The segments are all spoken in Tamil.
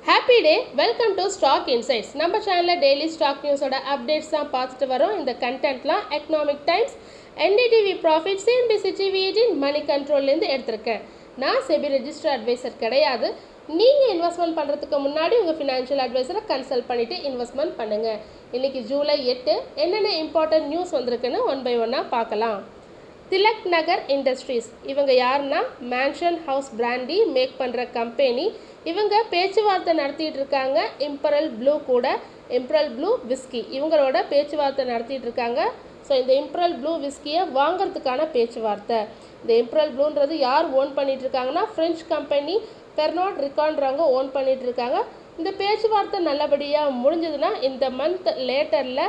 Happy day, welcome to stock insights. நம்ம சேனலில் டெய்லி ஸ்டாக் நியூஸோட அப்டேட்ஸ் தான் பார்த்துட்டு வரோம். இந்த கண்டென்ட்லாம் Economic Times, NDTV Profit, CNBC TV 18 மணி கண்ட்ரோல்லேருந்து எடுத்திருக்கேன். நான் செபி ரெஜிஸ்டர் அட்வைசர் கிடையாது. நீங்கள் இன்வெஸ்ட்மெண்ட் பண்ணுறதுக்கு முன்னாடி உங்கள் ஃபினான்ஷியல் அட்வைசரை கன்சல்ட் பண்ணிவிட்டு இன்வெஸ்ட்மெண்ட் பண்ணுங்கள். இன்றைக்கி ஜூலை 8 என்னென்ன இம்பார்ட்டன்ட் நியூஸ் வந்திருக்குன்னு ஒன் பை ஒன்னாக பார்க்கலாம். திலக் நகர் இண்டஸ்ட்ரீஸ் இவங்க யாருன்னா மேன்ஷன் ஹவுஸ் பிராண்டி மேக் பண்ணுற கம்பெனி. இவங்க பேச்சுவார்த்தை நடத்திட்டு இருக்காங்க இம்பரல் ப்ளூ கூட. இம்பரல் ப்ளூ விஸ்கி இவங்களோட பேச்சுவார்த்தை நடத்திட்டு இருக்காங்க. ஸோ இந்த இம்பரல் ப்ளூ விஸ்கியை வாங்கிறதுக்கான பேச்சுவார்த்தை. இந்த இம்பரல் ப்ளூன்றது யார் ஓன் பண்ணிட்டு இருக்காங்கன்னா ஃப்ரெஞ்ச் கம்பெனி பெர்னாட் ரிகான்றவங்க ஓன் பண்ணிட்டு இருக்காங்க. இந்த பேச்சுவார்த்தை நல்லபடியாக முடிஞ்சதுன்னா இந்த மந்த் லேட்டரில்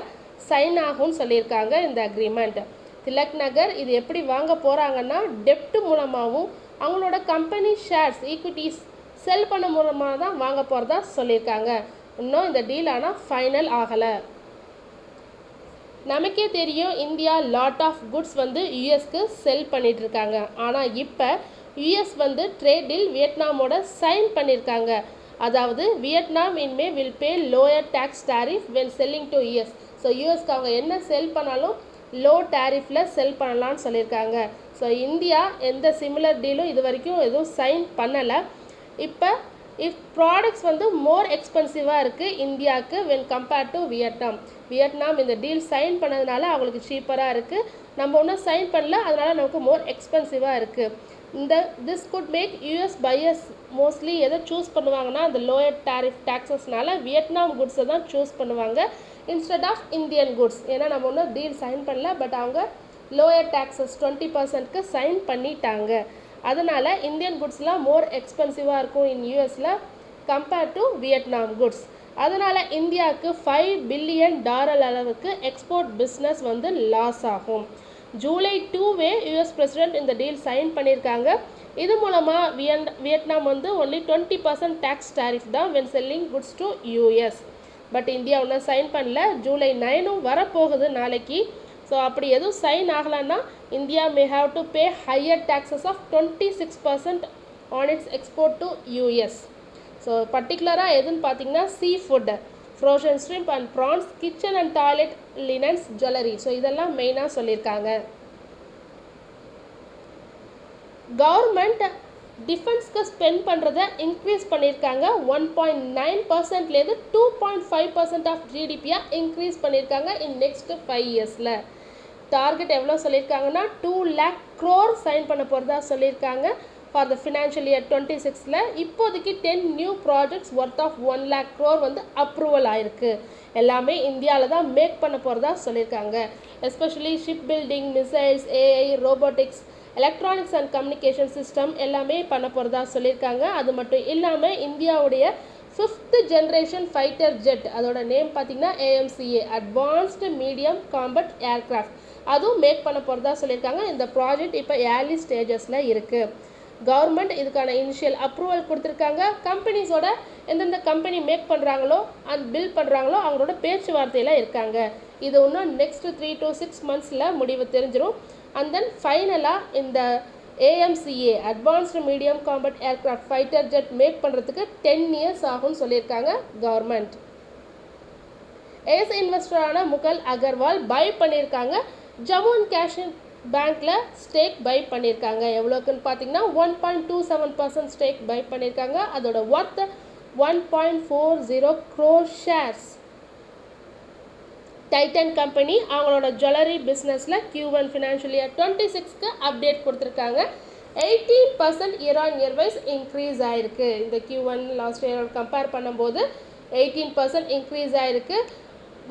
சைன் ஆகும்னு சொல்லியிருக்காங்க இந்த அக்ரிமெண்ட். திலக் நகர் இது எப்படி வாங்க போகிறாங்கன்னா டெப்ட் மூலமாகவும் அவங்களோட கம்பெனி ஷேர்ஸ் ஈக்விட்டிஸ் செல் பண்ண மூலமாக தான் வாங்க போகிறதா சொல்லியிருக்காங்க. இன்னும் இந்த டீல் ஆனால் ஃபைனல் ஆகலை. நமக்கே தெரியும் இந்தியா லாட் ஆஃப் குட்ஸ் வந்து யூஎஸ்க்கு செல் பண்ணிகிட்ருக்காங்க. ஆனால் இப்போ யூஎஸ் வந்து ட்ரேட் டீல் வியட்நாமோட சைன் பண்ணியிருக்காங்க. அதாவது வியட்நாம் இன்மே will pay lower tax tariff when selling to US. So யூஎஸ்க்கு அவங்க என்ன செல் பண்ணாலும் லோ டேரிஃபில் செல் பண்ணலான்னு சொல்லியிருக்காங்க. ஸோ இந்தியா எந்த சிமிலர் டீலும் இது வரைக்கும் எதுவும் சைன் பண்ணலை. இப்போ ப்ராடக்ட்ஸ் வந்து மோர் எக்ஸ்பென்சிவாக இருக்குது இந்தியாவுக்கு வென் கம்பேர்ட் டு வியட்நாம் இந்த டீல் சைன் பண்ணதுனால அவங்களுக்கு சீப்பராக இருக்குது. நம்ம ஒன்றும் சைன் பண்ணல, அதனால் நமக்கு மோர் எக்ஸ்பென்சிவாக இருக்குது. This could make US buyers mostly எதை சூஸ் பண்ணுவாங்கன்னா அந்த லோயர் டேரிஃப் டேக்ஸஸ்னால வியட்நாம் குட்ஸை தான் சூஸ் பண்ணுவாங்க இன்ஸ்டெட் ஆஃப் இந்தியன் குட்ஸ். ஏன்னா நம்ம ஒன்றும் டீல் சைன் பண்ணல, பட் அவங்க லோயர் டேக்ஸஸ் 20%க்கு சைன் பண்ணிட்டாங்க. அதனால் இந்தியன் குட்ஸ்லாம் மோர் எக்ஸ்பென்சிவாக இருக்கும் இன் யூஎஸில் கம்பேர்ட் டு வியட்நாம் குட்ஸ். அதனால் இந்தியாவுக்கு $5 பில்லியன் அளவுக்கு எக்ஸ்போர்ட் பிஸ்னஸ் வந்து லாஸ் ஆகும். ஜூலை 2 யூஎஸ் பிரசிடென்ட் இந்த டீல் சைன் பண்ணியிருக்காங்க. இது மூலமாக வியட்நாம் வந்து ஒன்லி 20% டேக்ஸ் டாரிஃப் தான் when selling goods to US. But India ஒன்றும் சைன் பண்ணல. ஜூலை 9 வரப்போகுது நாளைக்கு. ஸோ அப்படி எதுவும் சைன் ஆகலைன்னா India may have to pay higher taxes of 26% on its export to US. So பர்டிகுலராக எதுன்னு பார்த்தீங்கன்னா seafood, frozen shrimp and prawns, kitchen and toilet linens, jewellery. So இதெல்லாம் மெயினாக சொல்லியிருக்காங்க. கவர்மெண்ட் டிஃபென்ஸ்க்கு ஸ்பெண்ட் பண்ணுறதை இன்க்ரீஸ் பண்ணியிருக்காங்க. 1.9%லேருந்து 2.5% ஆஃப் ஜிடிபியாக இன்க்ரீஸ் பண்ணியிருக்காங்க இன் நெக்ஸ்ட் 5 இயர்ஸில். டார்கெட் எவ்வளோ சொல்லியிருக்காங்கன்னா 2 lakh crore சைன் பண்ண போகிறதா சொல்லியிருக்காங்க ஃபார் த ஃபினான்ஷியல் இயர் 26ல். இப்போதைக்கு 10 new projects worth of 1 lakh crore வந்து அப்ரூவல் ஆயிருக்கு. எல்லாமே இந்தியாவில் தான் மேக் பண்ண போகிறதா சொல்லியிருக்காங்க. Especially ship building, missiles, AI, robotics, electronics and communication system எல்லாமே பண்ண போகிறதா சொல்லியிருக்காங்க. அது மட்டும் இல்லாமல் இந்தியாவுடைய 5th ஜென்ரேஷன் ஃபைட்டர் ஜெட், அதோட நேம் பார்த்திங்கன்னா AMCA, advanced medium combat aircraft, அதுவும் மேக் பண்ண போகிறதா சொல்லியிருக்காங்க. இந்த ப்ராஜெக்ட் இப்போ ஏர்லி ஸ்டேஜஸில் இருக்குது. கவர்மெண்ட் இதுக்கான இனிஷியல் அப்ரூவல் கொடுத்துருக்காங்க. கம்பெனிஸோட எந்தெந்த கம்பெனி மேக் பண்ணுறாங்களோ அண்ட் பில் பண்ணுறாங்களோ அவங்களோட பேச்சுவார்த்தையில் இருக்காங்க. இது இன்னும் நெக்ஸ்ட் 3 to 6 monthஸில் முடிவு தெரிஞ்சிடும். அண்ட் தென் ஃபைனலாக இந்த AMCA advanced medium combat aircraft fighter jet make பண்ணுறதுக்கு 10 years ஆகும்னு சொல்லியிருக்காங்க கவர்மெண்ட். ஏஸ் இன்வெஸ்டரான முகல் அகர்வால் பை பண்ணியிருக்காங்க. ஜம்மு அண்ட் காஷ்மீர் பேங்க்கில் ஸ்டேக் பை பண்ணியிருக்காங்க. எவ்வளோக்குன்னு பார்த்தீங்கன்னா 1.27% ஸ்டேக் பை பண்ணியிருக்காங்க. அதோட worth 1.40 crore shares. Titan company அவங்களோட ஜுவல்லரி பிஸ்னஸில் Q1 ஃபினான்ஷியல் இயர் 26க்கு அப்டேட் கொடுத்துருக்காங்க. 18% year on year wise increase ஆகிருக்கு. இந்த Q1 லாஸ்ட் இயரோட கம்பேர் பண்ணும்போது 18% இன்க்ரீஸ் ஆகிருக்கு.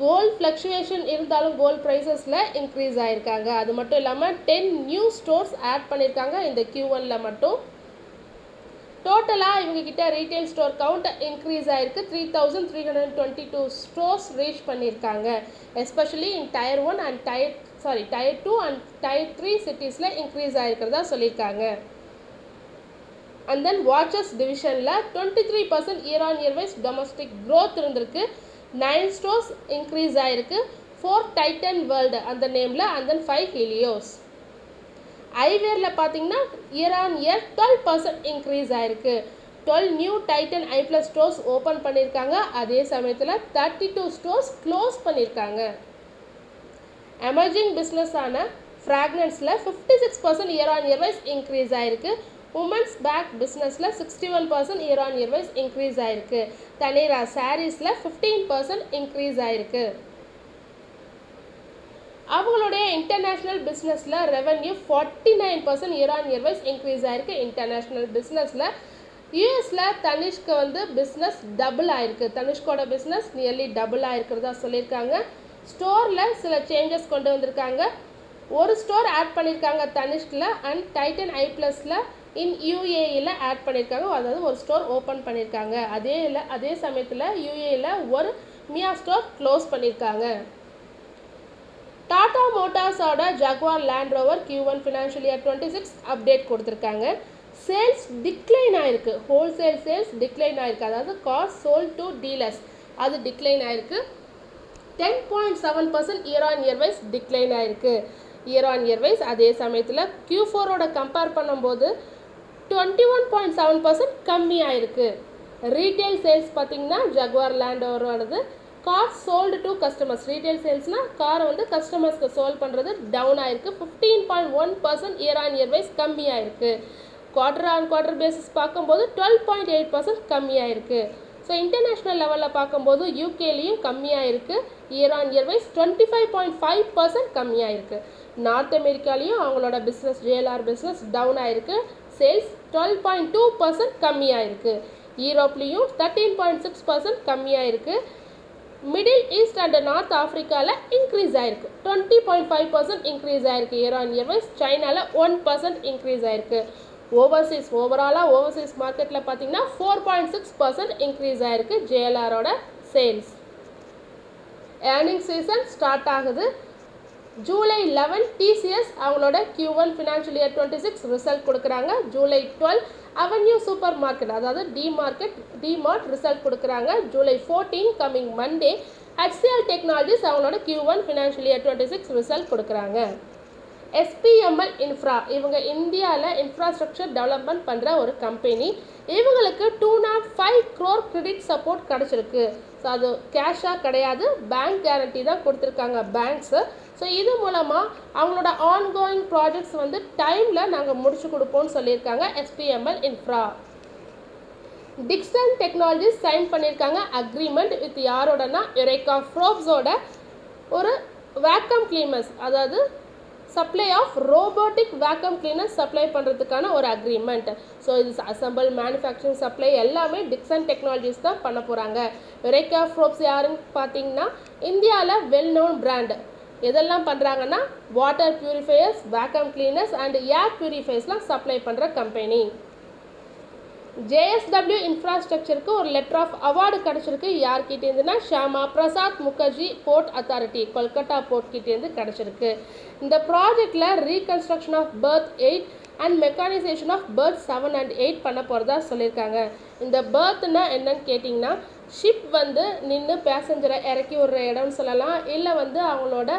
கோல்ட் ஃப்ளக்சுவேஷன் இருந்தாலும் கோல்ட் ப்ரைஸஸில் இன்க்ரீஸ் ஆகிருக்காங்க. அது மட்டும் இல்லாமல் 10 நியூ ஸ்டோர்ஸ் ஆட் பண்ணியிருக்காங்க இந்த Q1ல் மட்டும். டோட்டலாக இவங்ககிட்ட ரீட்டைல் ஸ்டோர் கவுண்ட் இன்க்ரீஸ் ஆகிருக்கு. 3322 ஸ்டோர்ஸ் ரீச் பண்ணியிருக்காங்க. Especially in Tier 1 and Tier 2 and Tier 3 சிட்டிஸில் இன்க்ரீஸ் ஆகிருக்கிறதா சொல்லியிருக்காங்க. அண்ட் தென் வாட்சஸ் டிவிஷனில் 23% year on year wise domestic growth இருந்திருக்கு. 9 ஸ்டோர்ஸ் இன்க்ரீஸ் ஆகிருக்கு. 4 டைட்டன் வேர்ல்டு அந்த நேமில் அண்ட் தென் 5 ஹீலியோஸ். ஐவேரில் பார்த்தீங்கன்னா இயர் ஆன் இயர் 12% இன்க்ரீஸ் ஆகிருக்கு. 12 new Titan Eye Plus stores open பண்ணியிருக்காங்க. அதே சமயத்தில் 32 ஸ்டோர்ஸ் க்ளோஸ் பண்ணியிருக்காங்க. எமர்ஜிங் பிஸ்னஸான ஃப்ராக்ரன்ஸில் 56% year on year wise increase ஆகிருக்கு. உமன்ஸ் பேக் பிஸ்னஸில் 61% year on year wise increase ஆகிருக்கு. தனேரா சாரீஸில் 15% இன்க்ரீஸ் ஆகிருக்கு. அவங்களுடைய இன்டர்நேஷ்னல் பிஸ்னஸில் revenue 49% year on year wise increase ஆகிருக்கு. இன்டர்நேஷ்னல் பிஸ்னஸில் யூஎஸில் தனிஷ்க்கு வந்து பிஸ்னஸ் டபுள் ஆகிருக்கு. தனிஷ்கோட பிஸ்னஸ் நியர்லி டபுள் ஆகிருக்கிறதா சொல்லியிருக்காங்க. ஸ்டோரில் சில சேஞ்சஸ் கொண்டு வந்திருக்காங்க. ஒரு ஸ்டோர் ஆட் பண்ணியிருக்காங்க தனிஷ்கில் அண்ட் டைட்டன் ஐ ப்ளஸில் இன் யூஏஇயில் ஆட் பண்ணியிருக்காங்க. அதாவது ஒரு ஸ்டோர் ஓப்பன் பண்ணியிருக்காங்க. அதே சமயத்தில் யூஏஇயில் ஒரு மியா ஸ்டோர் க்ளோஸ் பண்ணியிருக்காங்க. டாடா மோட்டார்ஸோட Jaguar Land Rover Q1 financial year 26 update கொடுத்துருக்காங்க. சேல்ஸ் டிக்ளைன் ஆகிருக்கு. ஹோல்சேல் சேல்ஸ் டிக்ளைன் ஆகிருக்கு. அதாவது கார் சோல்ட் டு டீலர்ஸ் அது டிக்ளைன் ஆகிருக்கு. 10.7% year on year wise decline ஆகிருக்கு. Year on year wise. அதே சமயத்தில் Q4ஓட கம்பேர் பண்ணும்போது 21.7% கம்மியாயிருக்கு. ரீட்டைல் சேல்ஸ் பார்த்திங்கன்னா ஜாகுவார் லேண்ட் ரோவரோடது car sold to customers, retail சேல்ஸ்னால் காரை வந்து கஸ்டமர்ஸ்க்கு சோல்ட் பண்ணுறது டவுன் ஆகிருக்கு. 15.1% இயர் ஆன் இயர் வைஸ் கம்மியாயிருக்கு. குவார்டர் ஆன் குவார்டர் பேசிஸ் பார்க்கும்போது 12.8% கம்மியாயிருக்கு. ஸோ இன்டர்நேஷ்னல் லெவலில் பார்க்கும்போது யூகேலையும் கம்மியாயிருக்கு. இயர் ஆன் இயர் வைஸ் 25.5% கம்மியாயிருக்கு. நார்த் அமெரிக்காலையும் அவங்களோட பிஸ்னஸ் JLR பிஸ்னஸ் டவுன் ஆகிருக்கு. சேல்ஸ் 12.2% கம்மியாயிருக்கு. யூரோப்லேயும் 13.6% கம்மியாயிருக்கு. மிடில் ஈஸ்ட் அண்ட் நார்த் ஆஃப்ரிக்காவில் இன்க்ரீஸ் ஆகிருக்கு. 20.5% இன்க்ரீஸ் ஆகிருக்கு இயர் ஆன் இயர் வைஸ். சைனாவில் 1% இன்க்ரீஸ் ஆகிருக்கு. ஓவராலாக ஓவர்சீஸ் மார்க்கெட்டில் பார்த்தீங்கன்னா 4.6% இன்க்ரீஸ் ஆகிருக்கு JLRோட சேல்ஸ். ஏர்னிங் சீசன் ஸ்டார்ட் ஆகுது. ஜூலை 11 TCS அவங்களோட Q1 ஃபினான்ஷியல் இயர் 26 ரிசல்ட் கொடுக்குறாங்க. ஜூலை 12 அவென்யூ சூப்பர் மார்க்கெட் அதாவது டிமார்ட் ரிசல்ட் கொடுக்குறாங்க. July 14 coming Monday HCL technologies அவங்களோட Q1 ஃபினான்ஷியல் இயர் 26 ரிசல்ட் கொடுக்குறாங்க. SPML இன்ஃப்ரா இவங்க இந்தியாவில் இன்ஃப்ராஸ்ட்ரக்சர் டெவலப்மெண்ட் பண்ணுற ஒரு கம்பெனி. இவங்களுக்கு 205 crore கிரெடிட் சப்போர்ட் கிடச்சிருக்கு. ஸோ அது கேஷாக கிடையாது, பேங்க் கேரண்டி தான் கொடுத்துருக்காங்க பேங்க்ஸு. ஸோ இது மூலமாக அவங்களோட ஆன்கோயிங் ப்ராஜெக்ட்ஸ் வந்து டைமில் நாங்கள் முடிச்சு கொடுப்போம்னு சொல்லியிருக்காங்க SPML infra. Dixon Technologies sign பண்ணியிருக்காங்க அக்ரிமெண்ட் வித் யாரோடனா யுரேகா ஃப்ரோப்ஸோட ஒரு வேக்கம் கிளீனர்ஸ் அதாவது supply of robotic vacuum cleaners supply பண்ணுறதுக்கான ஒரு அக்ரிமெண்ட். ஸோ இது அசம்பிள் மேனுஃபேக்சரிங் சப்ளை எல்லாமே டிக்சன் டெக்னாலஜிஸ் தான் பண்ண போகிறாங்க. யுரேகா ஃப்ரோப்ஸ் யாருன்னு பார்த்தீங்கன்னா இந்தியாவில் வெல் நோன் பிராண்ட். எதெல்லாம் பண்ணுறாங்கன்னா water purifiers, vacuum cleaners and air பியூரிஃபையர்ஸ்லாம் சப்ளை பண்ணுற கம்பெனி. JSW இன்ஃப்ராஸ்ட்ரக்சருக்கு ஒரு லெட்டர் ஆஃப் அவார்டு கிடச்சிருக்கு. யார்கிட்டேருந்துன்னா Shyama Prasad Mukherjee port authority Kolkata port கிட்டேருந்து கிடச்சிருக்கு. இந்த ப்ராஜெக்டில் reconstruction of berth 8 and mechanisation of berth 7 and 8 பண்ண போகிறதா சொல்லியிருக்காங்க. இந்த berthனா என்னன்னு கேட்டிங்கன்னா ஷிப் வந்து நின்று பேசஞ்சரை இறக்கி விடுற இடம்னு சொல்லலாம், இல்லை வந்து அவங்களோட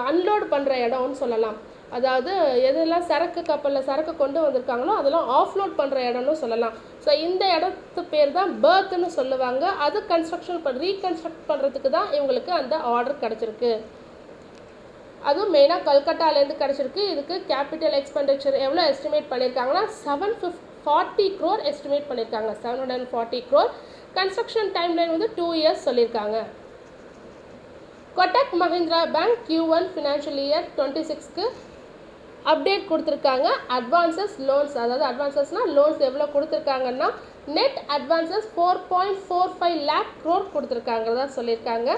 அன்லோட் பண்ணுற இடம்னு சொல்லலாம். அதாவது எதெல்லாம் சரக்கு கப்பலில் சரக்கு கொண்டு வந்திருக்காங்களோ அதெல்லாம் ஆஃப்லோட் பண்ணுற இடம்னு சொல்லலாம். ஸோ இந்த இடத்து பேர் தான் berthன்னு சொல்லுவாங்க. அது ரீகன்ஸ்ட்ரக்ட் பண்ணுறதுக்கு தான் இவங்களுக்கு அந்த ஆர்டர் கிடச்சிருக்கு. அதுவும் மெயினாக கல்கட்டாலேருந்து கிடச்சிருக்கு. இதுக்கு கேபிட்டல் எக்ஸ்பெண்டிச்சர் எவ்வளோ எஸ்டிமேட் பண்ணியிருக்காங்கன்னா 740 crore எஸ்டிமேட் பண்ணியிருக்காங்க. 740 crore. கன்ஸ்ட்ரக்ஷன் டைம்லைன் வந்து 2 years சொல்லியிருக்காங்க. Kotak Mahindra bank Q1 financial year 26க்கு அப்டேட் கொடுத்துருக்காங்க. அட்வான்சஸ் லோன்ஸ் அதாவது அட்வான்சஸ்னால் லோன்ஸ் எவ்வளோ கொடுத்துருக்காங்கன்னா நெட் அட்வான்சஸ் 4.45 lakh crore கொடுத்துருக்காங்கிறதா சொல்லியிருக்காங்க.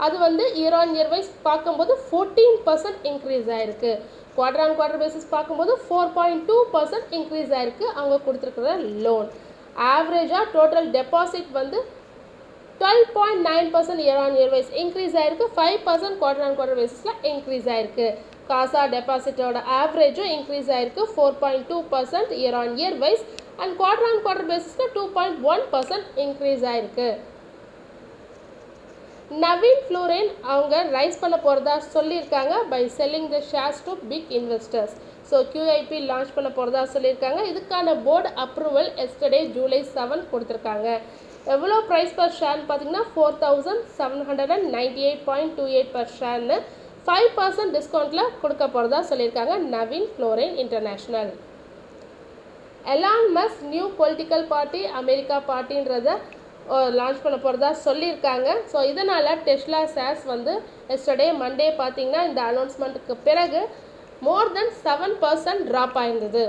அது வந்து இயர் ஆன் இயர் வைஸ் பார்க்கும்போது 14% இன்க்ரீஸ் ஆகிருக்கு. குவார்டர் ஆன் குவார்டர் பேசிஸ் பார்க்கும்போது 4.2% இன்க்ரீஸ் ஆகிருக்கு அவங்க கொடுத்துருக்குற லோன். ஆவரேஜாக டோட்டல் டெபாசிட் வந்து 12.9% year on year wise increase ஆகிருக்கு. 5% குவார்டர் ஆன் குவார்டர் பேசிஸில் இன்க்ரீஸ் ஆகிருக்கு. காசா டெபாசிட்டோட ஆவரேஜும் இன்க்ரீஸ் ஆகிருக்கு 4.2% year on year wise and quarter on quarter பேசிஸில் 2.1% இன்க்ரீஸ் ஆகிருக்கு. நவீன் ஃப்ளோரின் அவங்க ரைஸ் பண்ண போகிறதா சொல்லியிருக்காங்க by selling the shares to big investors. So QIP launch பண்ண போகிறதா சொல்லியிருக்காங்க. இதுக்கான போர்டு அப்ரூவல் எஸ்டர்டே ஜூலை 7 கொடுத்துருக்காங்க. எவ்வளோ ப்ரைஸ் பர் ஷேர்னு பார்த்தீங்கன்னா 4798.28 பர் ஷேர்னு 5% டிஸ்கவுண்ட்டில் கொடுக்க போகிறதா சொல்லியிருக்காங்க Navin Fluorine International. Elon Musk new political party America பார்ட்டின்றத லான்ச் பண்ண போகிறதா சொல்லியிருக்காங்க. ஸோ இதனால் டெஸ்லா ஷேர்ஸ் வந்து எஸ்டர்டே மண்டே பார்த்தீங்கன்னா இந்த அனௌன்ஸ்மெண்ட்டுக்கு பிறகு மோர் தென் 7% ட்ராப் ஆயிருந்தது.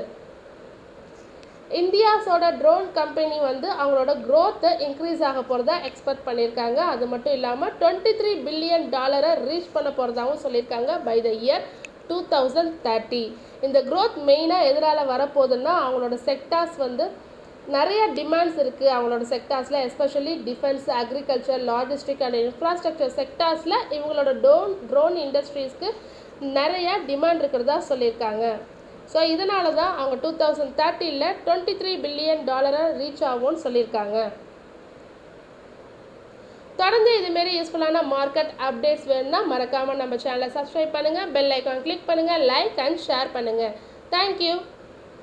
இந்தியாஸோட ட்ரோன் கம்பெனி வந்து அவங்களோட க்ரோத்தை இன்க்ரீஸ் ஆக போகிறதா எக்ஸ்பெக்ட் பண்ணியிருக்காங்க. அது மட்டும் இல்லாமல் $23 பில்லியன் ரீச் பண்ண போகிறதாகவும் சொல்லியிருக்காங்க பை த இயர் 2030. இந்த க்ரோத் மெயினாக எதனால் வரப்போகுதுன்னா அவங்களோட செக்டார்ஸ் வந்து நிறைய டிமாண்ட்ஸ் இருக்குது. அவங்களோட செக்டார்ஸில் especially defence, agriculture, logistic and infrastructure செக்டார்ஸில் இவங்களோட ட்ரோன் இண்டஸ்ட்ரீஸ்க்கு நிறைய டிமாண்ட் இருக்கிறதா சொல்லியிருக்காங்க. ஸோ இதனால தான் அவங்க 2030 $23 பில்லியன் ரீச் ஆகும்னு சொல்லியிருக்காங்க. தொடர்ந்து இதுமாரி யூஸ்ஃபுல்லான மார்க்கெட் அப்டேட்ஸ் வேணும்னா மறக்காமல் நம்ம சேனலை சப்ஸ்கிரைப் பண்ணுங்கள், பெல் ஐக்கான் கிளிக் பண்ணுங்கள், லைக் அண்ட் ஷேர் பண்ணுங்கள். தேங்க்யூ.